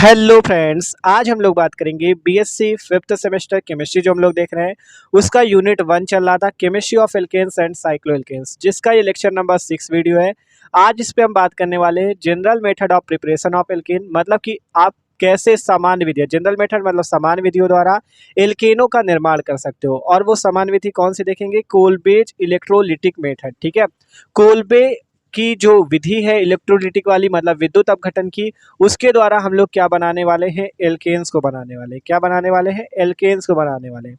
Hello friends, आज हम लोग बात करेंगे बीएससी फिफ्थ सेमेस्टर केमिस्ट्री जो हम लोग देख रहे हैं उसका यूनिट 1 चल रहा था chemistry of alkenes and cycloalkenes, जिसका ये लेक्चर नंबर 6 वीडियो है। आज इस पे हम बात करने वाले हैं general method of preparation of alkene, मतलब कि आप कैसे सामान्य विधि, जनरल मेथड मतलब सामान्य विधियों द्वारा एल्केनों का निर्माण कर सकते हो। और वो सामान्य विधि कौन सी देखेंगे? कोलबेज इलेक्ट्रोलिटिक मेथड। ठीक है, कोलबे की जो विधि है इलेक्ट्रोलिटिक वाली, मतलब विद्युत अपघटन की, उसके द्वारा हम लोग क्या बनाने वाले हैं? एल्केन्स को बनाने वाले हैं। क्या बनाने वाले हैं? एल्केन्स को बनाने वाले हैं।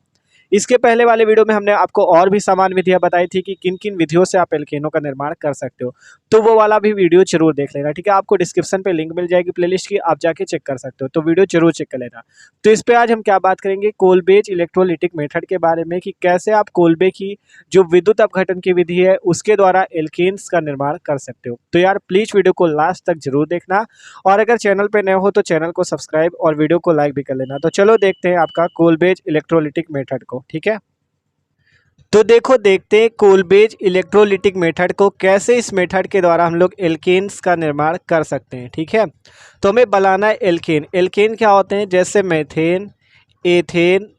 इसके पहले वाले वीडियो में हमने आपको और भी समान विधियां बताई थी कि किन किन विधियों से आप एल्केनों का निर्माण कर सकते हो, तो वो वाला भी वीडियो जरूर देख लेना। ठीक है, आपको डिस्क्रिप्शन पे लिंक मिल जाएगी प्लेलिस्ट की, आप जाके चेक कर सकते हो, तो वीडियो जरूर चेक कर लेना। तो इस पे आज हम क्या बात करेंगे? कोलबेज इलेक्ट्रोलिटिक मेथड के बारे में, कि कैसे आप कोलबे की जो विद्युत अपघटन की विधि है उसके द्वारा एल्केन्स का निर्माण कर सकते हो। तो यार प्लीज वीडियो को लास्ट तक जरूर देखना, और अगर चैनल पे नए हो तो चैनल को सब्सक्राइब और वीडियो को लाइक भी कर लेना। तो चलो देखते हैं आपका कोलबेज इलेक्ट्रोलिटिक मेथड को। ठीक है, तो देखो देखते हैं कोलबेज इलेक्ट्रोलिटिक मेथड को, कैसे इस मेथड के द्वारा हम लोग एल्केन्स का निर्माण कर सकते हैं। ठीक है, तो हमें बनाना है एल्केन। एल्केन क्या होते हैं? जैसे मेथेन, एथेन,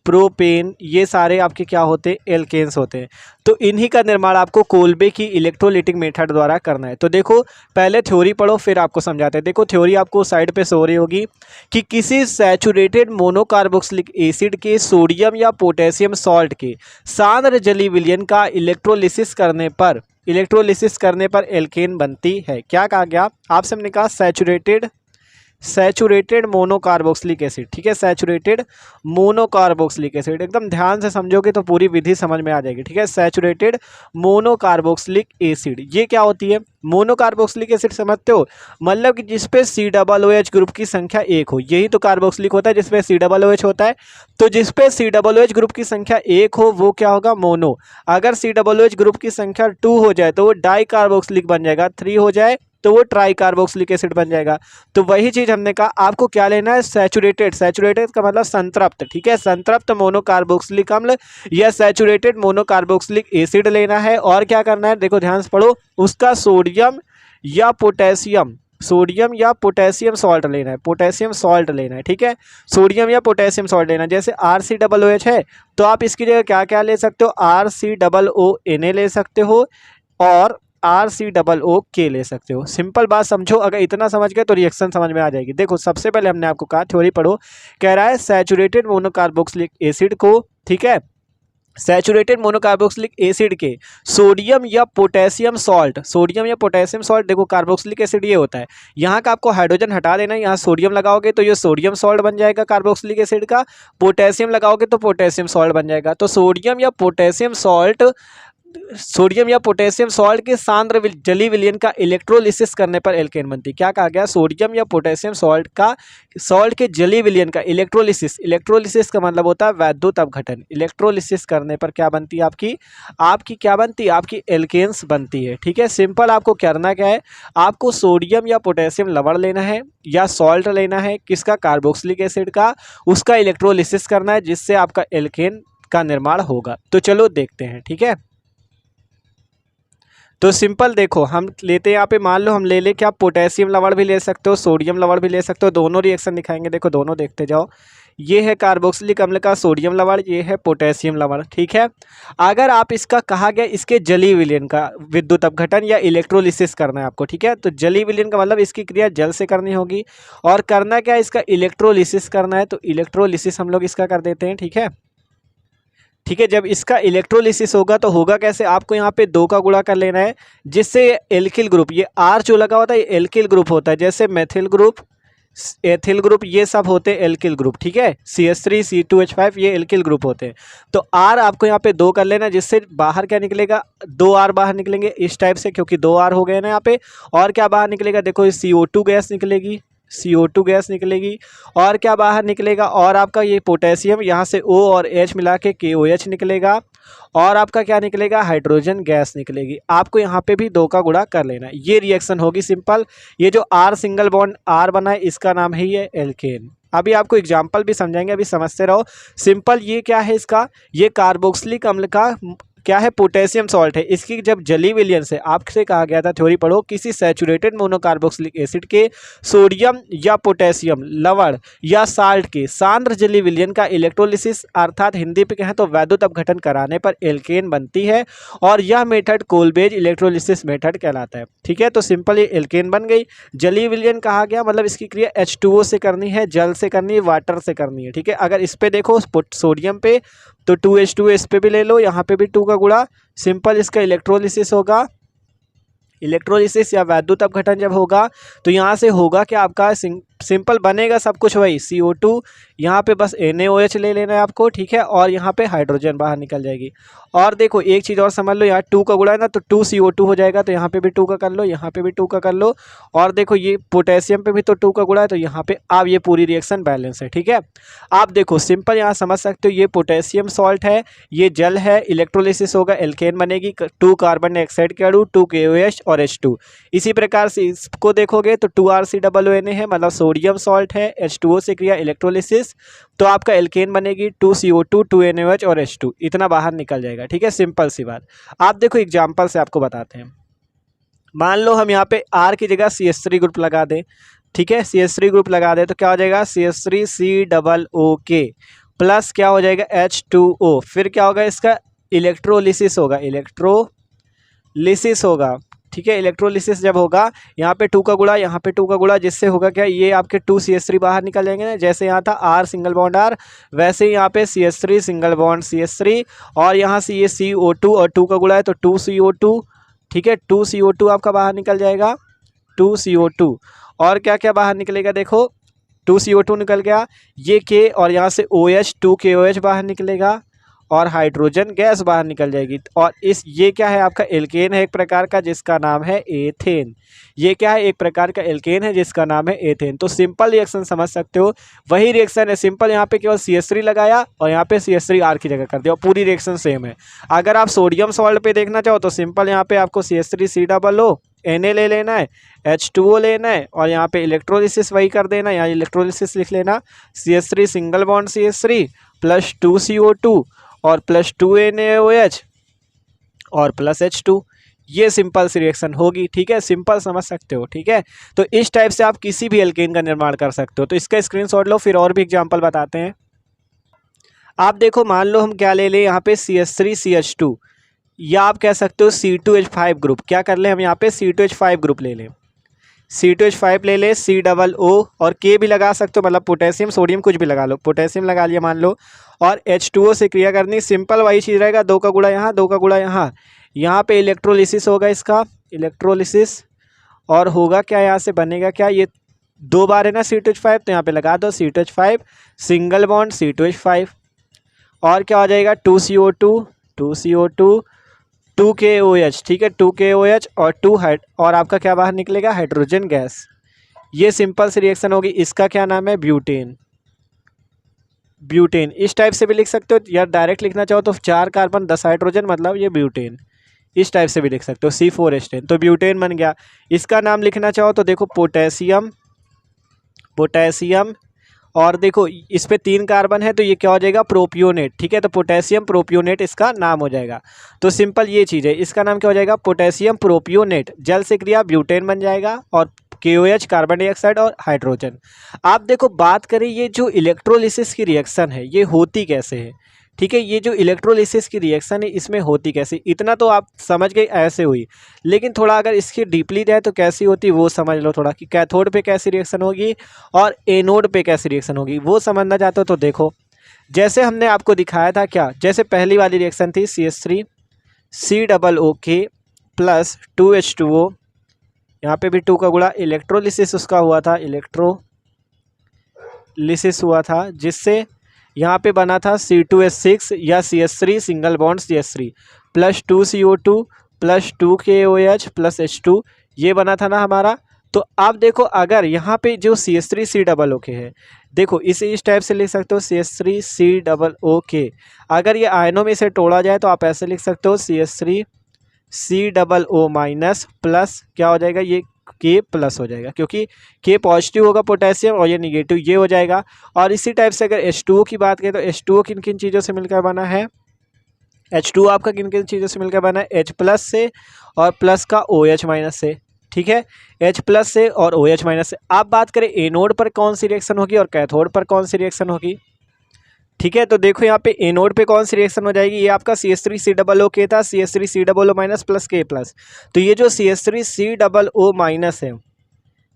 प्रोपेन, ये सारे आपके क्या होते हैं? एल्केन्स होते हैं। तो इन्हीं का निर्माण आपको कोलबे की इलेक्ट्रोलिटिक मेथड द्वारा करना है। तो देखो पहले थ्योरी पढ़ो फिर आपको समझाते हैं। देखो थ्योरी आपको साइड पे शो रही होगी कि किसी सैचुरेटेड मोनोकार्बोक्सिलिक एसिड के सोडियम या पोटेशियम सॉल्ट के सांद्र जलीय विलयन का इलेक्ट्रोलिसिस करने पर एल्केन बनती है। क्या कहा गया आपसे? हमने कहा सैचुरेटेड मोनोकार्बोक्सिलिक एसिड। ठीक है, सैचुरेटेड मोनोकार्बोक्सिलिक एसिड, एकदम ध्यान से समझोगे तो पूरी विधि समझ में आ जाएगी। ठीक है, सैचुरेटेड मोनोकार्बोक्सिलिक एसिड ये क्या होती है? मोनोकार्बोक्सिलिक एसिड समझते हो, मतलब कि जिसपे COOH ग्रुप की संख्या 1 हो, यही तो कार्बोक्सिलिक होता है जिसपे COOH होता है। तो जिसपे COOH ग्रुप की संख्या 1 हो वो क्या होगा? मोनो। अगर COOH ग्रुप की संख्या 2 हो जाए तो वो डाई कार्बोक्सिलिक बन जाएगा, 3 हो जाए तो वो ट्राई कार्बोक्सिलिक एसिड बन जाएगा। तो वही चीज हमने कहा आपको क्या लेना है? सैचुरेटेड का मतलब संतृप्त। ठीक है, संतृप्त मोनोकार्बोक्सिलिक अम्ल या सैचुरेटेड मोनोकार्बोक्सिलिक एसिड लेना है। और क्या करना है? देखो ध्यान से पढ़ो, उसका सोडियम या पोटेशियम सॉल्ट लेना है, पोटेशियम सॉल्ट लेना है। ठीक है, सोडियम या पोटेशियम सॉल्ट लेना है। जैसे RCOOH है तो आप इसकी जगह क्या क्या ले सकते हो? RCOONA ले सकते हो और RCOOK ले सकते हो। सिंपल बात समझो, अगर इतना समझ गए तो रिएक्शन समझ में आ जाएगी। देखो सबसे पहले हमने आपको कहा थ्योरी पढ़ो, कह रहा है सैचुरेटेड मोनोकार्बोक्सिलिक एसिड को, ठीक है, सैचुरेटेड मोनोकार्बोक्सिलिक एसिड के सोडियम या पोटेशियम सॉल्ट, देखो कार्बोक्सिलिक एसिड ये होता है, यहाँ का आपको हाइड्रोजन हटा देना है, यहाँ सोडियम लगाओगे तो ये सोडियम सॉल्ट बन जाएगा कार्बोक्सिलिक एसिड का, पोटेशियम लगाओगे तो पोटेशियम सॉल्ट बन जाएगा। तो सोडियम या पोटेशियम सॉल्ट के सांद्र जलीय विलयन का इलेक्ट्रोलिसिस करने पर एल्केन बनती। क्या कहा गया? सोडियम या पोटेशियम सॉल्ट के जलीय विलयन का इलेक्ट्रोलिसिस का मतलब होता है वैद्युत अपघटन। इलेक्ट्रोलिसिस करने पर क्या बनती है? आपकी क्या बनती है? आपकी एल्केन्स बनती है। ठीक है, सिंपल आपको करना क्या है? आपको सोडियम या पोटेशियम लवण लेना है या सॉल्ट लेना है, किसका? कार्बोक्सिलिक एसिड का, उसका इलेक्ट्रोलिसिस करना है जिससे आपका एल्केन का निर्माण होगा। तो चलो देखते हैं। ठीक है, तो सिंपल देखो हम लेते हैं यहाँ पे, मान लो हम ले क्या, पोटेशियम लवण भी ले सकते हो, सोडियम लवण भी ले सकते हो, दोनों रिएक्शन दिखाएंगे। देखो दोनों देखते जाओ, ये है कार्बोक्सिलिक अम्ल का सोडियम लवण, ये है पोटेशियम लवण। ठीक है, अगर आप इसका कहा गया इसके जलीय विलयन का विद्युत अपघटन या इलेक्ट्रोलिसिस करना है आपको। ठीक है, तो जलीय विलयन का मतलब इसकी क्रिया जल से करनी होगी, और करना क्या है? इसका इलेक्ट्रोलिसिस करना है। तो इलेक्ट्रोलिसिस हम लोग इसका कर देते हैं। ठीक है, जब इसका इलेक्ट्रोलिसिस होगा तो होगा कैसे? आपको यहाँ पे 2 का गुणा कर लेना है, जिससे एल्किल ग्रुप, ये R जो लगा होता है ये एल्किल ग्रुप होता है, जैसे मेथिल ग्रुप, एथिल ग्रुप, ये सब होते हैं एल्किल ग्रुप। ठीक है, CH3 C2H5 ये एल्किल ग्रुप होते हैं। तो R आपको यहाँ पे 2 कर लेना, जिससे बाहर क्या निकलेगा? 2R बाहर निकलेंगे इस टाइप से, क्योंकि 2R हो गए ना यहाँ पे। और क्या बाहर निकलेगा? देखो CO2 गैस निकलेगी, और क्या बाहर निकलेगा? और आपका ये पोटेशियम, यहाँ से O और H मिला के KOH निकलेगा, और आपका क्या निकलेगा? हाइड्रोजन गैस निकलेगी। आपको यहाँ पे भी 2 का गुणा कर लेना, ये रिएक्शन होगी सिंपल। ये जो R सिंगल बॉन्ड R बना है इसका नाम है ये एल्केन। अभी आपको एग्जाम्पल भी समझाएंगे, अभी समझते रहो। सिंपल ये क्या है इसका? ये कार्बोक्सिलिक अम्ल का क्या है, पोटेशियम सॉल्ट है। इसकी जब जलीय विलयन से आपसे कहा गया था, थ्योरी पढ़ो, किसी सैचुरेटेड मोनोकार्बोक्सिलिक एसिड के सोडियम या पोटेशियम लवण या साल्ट के सांद्र जलीय विलयन का इलेक्ट्रोलिसिस अर्थात हिंदी पे कहें तो वैद्युत अपघटन कराने पर एल्केन बनती है और यह मेथड कोलबेज इलेक्ट्रोलिसिस मेथड कहलाता है। ठीक है, तो सिंपल ये एल्केन बन गई। जलीय विलयन कहा गया मतलब इसकी क्रिया H2O से करनी है, जल से करनी है, वाटर से करनी है। ठीक है, अगर इस पे देखो सोडियम पे तो 2H2O इस पे भी ले लो, यहाँ पे भी 2 का गुणा, सिंपल इसका इलेक्ट्रोलिसिस होगा। इलेक्ट्रोलिसिस या वैद्युत अपघटन जब होगा तो यहाँ से होगा कि आपका सिंपल बनेगा सब कुछ वही CO2, यहाँ पे बस NaOH ले लेना है आपको। ठीक है, और यहाँ पे हाइड्रोजन बाहर निकल जाएगी। और देखो एक चीज़ और समझ लो, यहाँ 2 का गुणा है ना, तो 2CO2 हो जाएगा, तो यहाँ पे भी 2 का कर लो, यहाँ पे भी 2 का कर लो। और देखो ये पोटेशियम पे भी तो 2 का गुणा है, तो यहाँ पे अब ये पूरी रिएक्शन बैलेंस है। ठीक है, आप देखो सिंपल यहाँ समझ सकते हो, ये पोटेशियम सॉल्ट है, ये जल है, इलेक्ट्रोलिसिस होगा, एल्केन बनेगी, 2 कार्बन डाइऑक्साइड के अणु, 2 KOH और H2। इसी प्रकार से इसको देखोगे तो 2RCOONA है, मतलब सोडियम सॉल्ट है, H2O से क्रिया इलेक्ट्रोलिसिस, तो आपका एल्केन बनेगी, 2CO2, 2NaOH और H2, इतना बाहर निकल जाएगा। ठीक है, सिंपल सी बात। आप देखो एग्जाम्पल से आपको बताते हैं। मान लो हम यहाँ पे R की जगह CH3 ग्रुप लगा दें। ठीक है, CH3 ग्रुप लगा दें तो क्या हो जाएगा, CH3COOK प्लस क्या हो जाएगा, H2O। फिर क्या होगा, इसका इलेक्ट्रोलिसिस होगा, इलेक्ट्रोलिसिस होगा। ठीक है, इलेक्ट्रोलिसिस जब होगा, यहाँ पे 2 का गुणा, यहाँ पे 2 का गुणा, जिससे होगा क्या, ये आपके 2 CH3 बाहर निकल जाएंगे ना। जैसे यहाँ था R सिंगल बॉन्ड R, वैसे ही यहाँ पे CH3 सिंगल बॉन्ड CH3, और यहाँ से ये CO2 और 2 का गुणा है तो 2CO2। ठीक है, 2CO2 आपका बाहर निकल जाएगा, 2CO2। और क्या क्या बाहर निकलेगा, देखो 2CO2 निकल गया, ये K और यहाँ से OH 2 KOH बाहर निकलेगा और हाइड्रोजन गैस बाहर निकल जाएगी। और ये क्या है, आपका एल्केन है एक प्रकार का जिसका नाम है एथेन। ये क्या है, एक प्रकार का एल्केन है जिसका नाम है एथेन। तो सिंपल रिएक्शन समझ सकते हो, वही रिएक्शन है, सिंपल यहाँ पे केवल CH3 लगाया और यहाँ पे CH3R की जगह कर दिया, पूरी रिएक्शन सेम है। अगर आप सोडियम सॉल्ट पे देखना चाहो तो सिंपल यहाँ पे आपको CH3COO Na ले लेना है, H2O लेना है और यहाँ पे इलेक्ट्रोलिसिस वही कर देना, यहाँ इलेक्ट्रोलिसिस लिख लेना, CH3 single bond CH3 plus 2CO2 और प्लस 2NaOH और प्लस H2, ये सिंपल सी रिएक्शन होगी। ठीक है, सिंपल समझ सकते हो। ठीक है, तो इस टाइप से आप किसी भी एल्केन का निर्माण कर सकते हो। तो इसका स्क्रीनशॉट लो, फिर और भी एग्जांपल बताते हैं। आप देखो, मान लो हम क्या ले लें यहाँ पे CH3CH2, या आप कह सकते हो C2H5 ग्रुप। क्या कर लें हम यहाँ पे, C2H5 ग्रुप ले लें, C2H5 ले ले, COO और K भी लगा सकते हो, मतलब पोटेशियम सोडियम कुछ भी लगा लो, पोटेशियम लगा लिया मान लो, और H2O से क्रिया करनी, सिंपल वही चीज़ रहेगा, 2 का गुणा यहाँ, 2 का गुणा यहाँ, यहाँ पे इलेक्ट्रोलिसिस होगा, इसका इलेक्ट्रोलिसिस, और होगा क्या, यहाँ से बनेगा क्या, ये 2 बार है ना C2H5, तो यहाँ पे लगा दो C2H5 सिंगल बॉन्ड C2H5, और क्या हो जाएगा 2CO2 2 KOH। ठीक है, 2 KOH और 2 और आपका क्या बाहर निकलेगा, हाइड्रोजन गैस। ये सिंपल सी रिएक्शन होगी। इसका क्या नाम है, ब्यूटेन। ब्यूटेन इस टाइप से भी लिख सकते हो, या डायरेक्ट लिखना चाहो तो 4 कार्बन 10 हाइड्रोजन, मतलब ये ब्यूटेन। इस टाइप से भी लिख सकते हो, C4H10, तो ब्यूटेन बन गया। इसका नाम लिखना चाहो तो देखो पोटेशियम, पोटेशियम, और देखो इस पे 3 कार्बन है तो ये क्या हो जाएगा, प्रोपियोनेट। ठीक है, तो पोटेशियम प्रोपियोनेट इसका नाम हो जाएगा। तो सिंपल ये चीज़ है, इसका नाम क्या हो जाएगा, पोटेशियम प्रोपियोनेट। जल से क्रिया ब्यूटेन बन जाएगा और KOH कार्बन डाइऑक्साइड और हाइड्रोजन। आप देखो बात करें, ये जो इलेक्ट्रोलिसिस की रिएक्शन है ये होती कैसे है। ठीक है, ये जो इलेक्ट्रोलिसिस की रिएक्शन है इसमें होती कैसे, इतना तो आप समझ गए ऐसे हुई, लेकिन थोड़ा अगर इसकी डीपली जाए तो कैसी होती वो समझ लो थोड़ा, कि कैथोड पे कैसी रिएक्शन होगी और एनोड पे कैसी रिएक्शन होगी, वो समझना चाहते हो तो देखो। जैसे हमने आपको दिखाया था क्या, जैसे पहली वाली रिएक्शन थी CH3COOK प्लस 2H2O, यहाँ पे भी 2 का गुणा, इलेक्ट्रोलिसिस उसका हुआ था, इलेक्ट्रोलिसिस हुआ था, जिससे यहाँ पे बना था C2H6 या CH3 single bond CH3 plus 2CO2 plus 2 KOH plus H2, ये बना था ना हमारा। तो आप देखो, अगर यहाँ पे जो CH3COOK है, देखो इसे इस टाइप से लिख सकते हो CH3COOK। अगर ये आयनों में से तोड़ा जाए तो आप ऐसे लिख सकते हो CH3COO माइनस प्लस क्या हो जाएगा, ये K प्लस हो जाएगा, क्योंकि K पॉजिटिव होगा पोटेशियम और ये निगेटिव, ये हो जाएगा। और इसी टाइप से अगर H2O की बात करें तो H2O किन किन चीज़ों से मिलकर बना है, H2 आपका किन किन चीज़ों से मिलकर बना है, H प्लस से और प्लस का OH माइनस से, ठीक है, H प्लस से और OH माइनस से। आप बात करें एनोड पर कौन सी रिएक्शन होगी और कैथोड पर कौन सी रिएक्शन होगी, ठीक है। तो देखो यहाँ पे एनोड पे कौन सी रिएक्शन हो जाएगी, ये आपका CH3COO के था, CH3COO minus plus K plus. तो ये जो CH3COO माइनस है,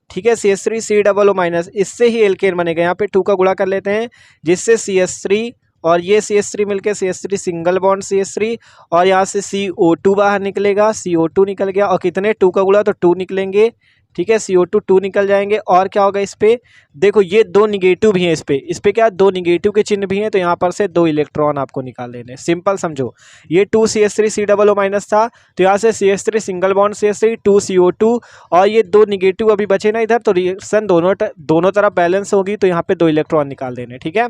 ठीक है, CH3COO माइनस, इससे ही एल्केन बनेगा। यहाँ पे 2 का गुणा कर लेते हैं, जिससे CH3 और ये CH3 मिलके CH3 सिंगल बॉन्ड CH3 और यहाँ से CO2 बाहर निकलेगा, CO2 निकल गया और कितने 2 का गुणा तो 2 निकलेंगे, ठीक है, CO2 2 निकल जाएंगे। और क्या होगा इस पे, देखो ये 2 निगेटिव भी हैं, इस पे क्या 2 निगेटिव के चिन्ह भी हैं, तो यहाँ पर से 2 इलेक्ट्रॉन आपको निकाल लेने। सिंपल समझो, ये 2 CH3COO माइनस था, तो यहाँ से CH3 single bond CH3 2 CO2 और ये 2 निगेटिव अभी बचे ना इधर, तो रिएक्शन दोनों तरफ बैलेंस होगी, तो यहाँ पे 2 इलेक्ट्रॉन निकाल देने, ठीक है।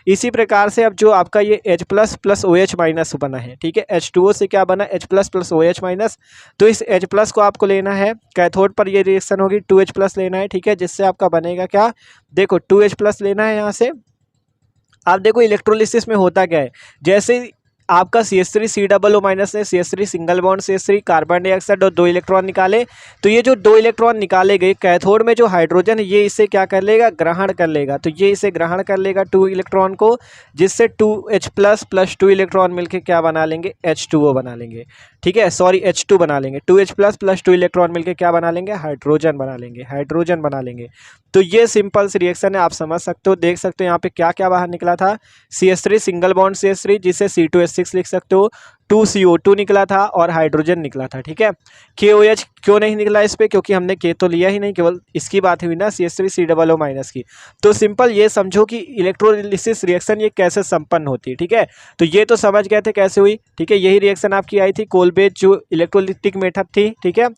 इसी प्रकार से अब जो आपका ये H plus plus OH minus बना है, ठीक है, H2O से क्या बना, H plus plus OH minus, तो इस H प्लस को आपको लेना है, कैथोड पर ये रिएक्शन होगी 2H प्लस लेना है, ठीक है, जिससे आपका बनेगा क्या, देखो 2H प्लस लेना है यहाँ से। आप देखो इलेक्ट्रोलिसिस में होता क्या है, जैसे आपका CH3COO माइनस ने CH3 single bond CH3 carbon dioxide और 2 इलेक्ट्रॉन निकाले, तो ये जो 2 इलेक्ट्रॉन निकाले गए कैथोड में जो हाइड्रोजन है ये इसे क्या कर लेगा, ग्रहण कर लेगा, तो ये इसे ग्रहण कर लेगा 2 इलेक्ट्रॉन को, जिससे 2H प्लस प्लस 2 इलेक्ट्रॉन मिलके क्या बना लेंगे, H2O बना लेंगे, ठीक है, सॉरी H2 बना लेंगे, 2H प्लस प्लस 2 इलेक्ट्रॉन मिलके क्या बना लेंगे, हाइड्रोजन बना लेंगे, हाइड्रोजन बना लेंगे। तो ये सिंपल सी रिएक्शन है, आप समझ सकते हो, देख सकते हो यहाँ पे क्या क्या बाहर निकला था, CH3 सिंगल बॉन्ड CH3 जिसे C2H6 लिख सकते हो, 2 CO2 निकला था और हाइड्रोजन निकला था, ठीक है। KOH क्यों नहीं निकला इस पे, क्योंकि हमने K तो लिया ही नहीं, केवल इसकी बात हुई ना CH3COO माइनस की। तो सिंपल ये समझो कि इलेक्ट्रोलिसिस रिएक्शन ये कैसे संपन्न होती है, ठीक है। तो ये तो समझ गए थे कैसे हुई, ठीक है, यही रिएक्शन आपकी आई थी कोलबेच जो इलेक्ट्रोलिटिक मेथड थी, ठीक है।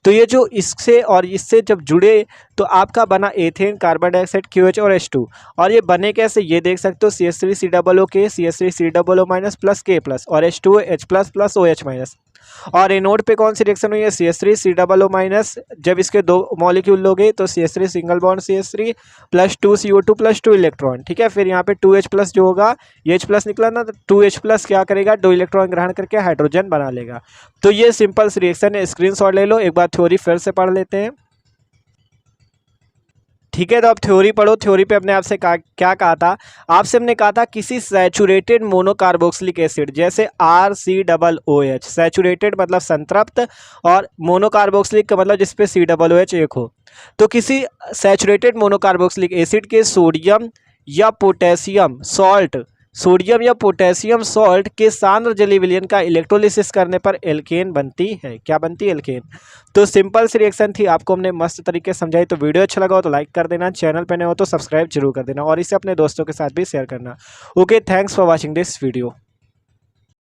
तो ये जो इससे और इससे जब जुड़े तो आपका बना एथेन, कार्बन डाइऑक्साइड, QH और H2, और ये बने कैसे ये देख सकते हो, CH3COO के CH3COO minus plus K plus और H2O H plus plus OH minus. और एनोड पे कौन सी रिएक्शन हुई है, CH3COO माइनस, जब इसके 2 मॉलिक्यूल लोगे तो CH3 single bond CH3 plus 2 CO2 plus 2 electron, ठीक है। फिर यहाँ पे 2H प्लस जो होगा, ये H प्लस निकला ना, तो 2H प्लस क्या करेगा, 2 इलेक्ट्रॉन ग्रहण करके हाइड्रोजन बना लेगा। तो ये सिंपल सी रिएक्शन है, स्क्रीनशॉट ले लो, एक बार थ्योरी फिर से पढ़ लेते हैं, ठीक है। तो अब थ्योरी पढ़ो, थ्योरी पे अपने आपसे क्या कहा था, आपसे हमने कहा था किसी सैचुरेटेड मोनोकार्बोक्सिलिक एसिड जैसे RCOOH, सैचुरेटेड मतलब संतृप्त और मोनोकार्बोक्सिलिक का मतलब जिसपे COOH एक हो, तो किसी सैचुरेटेड मोनोकार्बोक्सिलिक एसिड के सोडियम या पोटेशियम सॉल्ट के सांद्र जलीय विलयन का इलेक्ट्रोलिसिस करने पर एल्केन बनती है, क्या बनती है, एल्केन। तो सिंपल सी रिएक्शन थी, आपको हमने मस्त तरीके से समझाई। तो वीडियो अच्छा लगा हो तो लाइक कर देना, चैनल पे नए हो तो सब्सक्राइब जरूर कर देना और इसे अपने दोस्तों के साथ भी शेयर करना। Okay, thanks for watching this video.